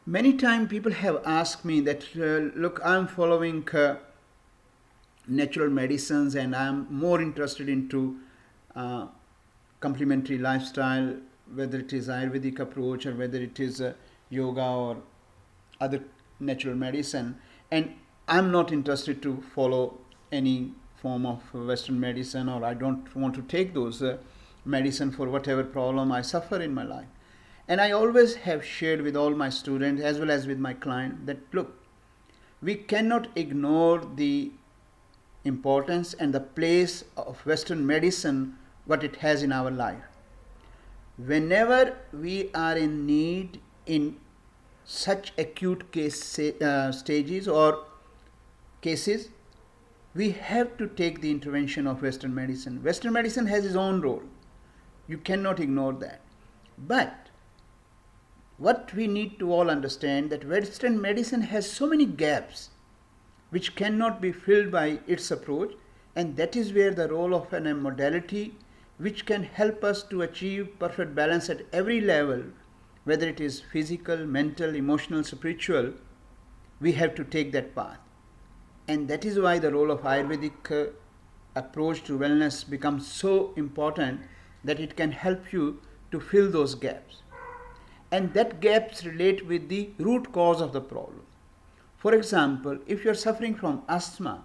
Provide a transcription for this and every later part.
Many times people have asked me that, look, I'm following natural medicines and I'm more interested into uh, complementary lifestyle, whether it is Ayurvedic approach or whether it is yoga or other natural medicine, and I'm not interested to follow any form of Western medicine, or I don't want to take those medicine for whatever problem I suffer in my life. And I always have shared with all my students as well as with my client that, look, we cannot ignore the importance and the place of Western medicine, what it has in our life. Whenever we are in need in such acute stages or cases, we have to take the intervention of Western medicine. Western medicine has its own role. You cannot ignore that. But what we need to all understand that Western medicine has so many gaps which cannot be filled by its approach, and that is where the role of a modality which can help us to achieve perfect balance at every level, whether it is physical, mental, emotional, spiritual, we have to take that path. And that is why the role of Ayurvedic approach to wellness becomes so important, that it can help you to fill those gaps. And that gaps relate with the root cause of the problem. For example, if you are suffering from asthma,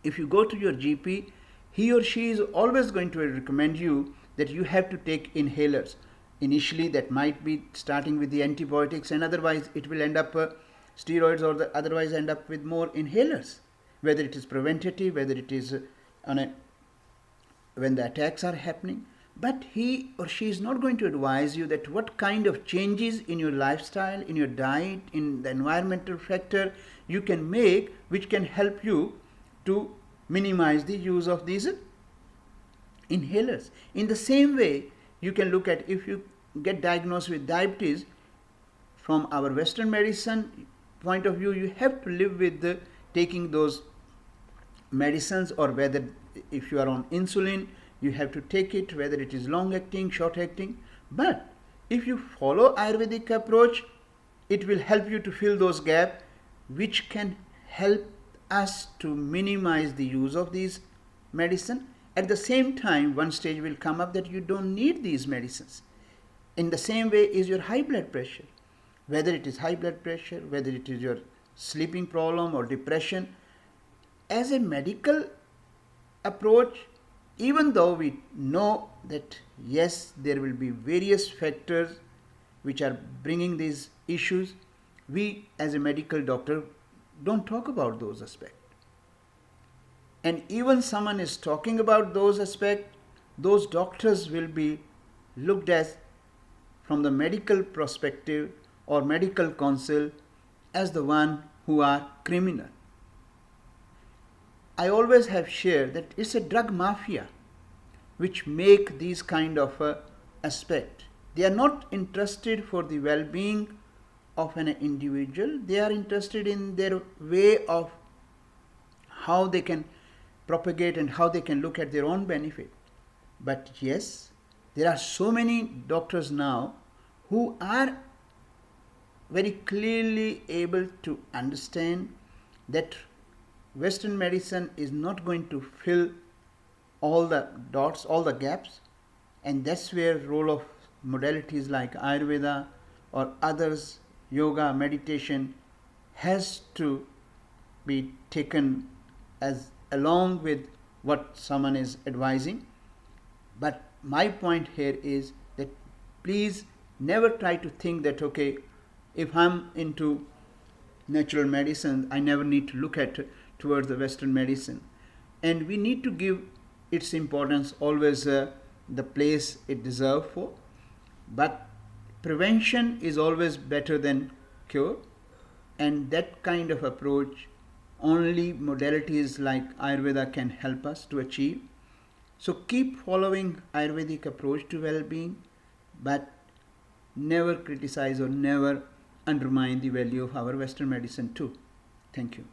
if you go to your GP, he or she is always going to recommend you that you have to take inhalers. Initially, that might be starting with the antibiotics, and otherwise it will end up steroids, or otherwise end up with more inhalers. Whether it is preventative, whether it is when the attacks are happening. But he or she is not going to advise you that what kind of changes in your lifestyle, in your diet, in the environmental factor you can make, which can help you to minimize the use of these inhalers. In the same way, you can look at, if you get diagnosed with diabetes, from our Western medicine point of view, you have to live with taking those medicines, or whether if you are on insulin, you have to take it, whether it is long acting, short acting. But if you follow Ayurvedic approach, it will help you to fill those gaps, which can help us to minimize the use of these medicine. At the same time, one stage will come up that you don't need these medicines. In the same way is your high blood pressure. Whether it is high blood pressure, whether it is your sleeping problem or depression, as a medical approach, even though we know that yes, there will be various factors which are bringing these issues, we as a medical doctor don't talk about those aspects. And even someone is talking about those aspects, those doctors will be looked at from the medical perspective or medical counsel as the one who are criminal. I always have shared that it's a drug mafia which make these kind of aspect. They are not interested for the well-being of an individual. They are interested in their way of how they can propagate and how they can look at their own benefit. But yes, there are so many doctors now who are very clearly able to understand that Western medicine is not going to fill all the dots, all the gaps, and that's where role of modalities like Ayurveda or others, yoga, meditation, has to be taken as along with what someone is advising. But my point here is that please never try to think that, okay, if I'm into natural medicine, I never need to look at towards the Western medicine. And we need to give its importance always the place it deserves for. But prevention is always better than cure, and that kind of approach only modalities like Ayurveda can help us to achieve. So keep following Ayurvedic approach to well-being, but never criticize or never undermine the value of our Western medicine too. Thank you.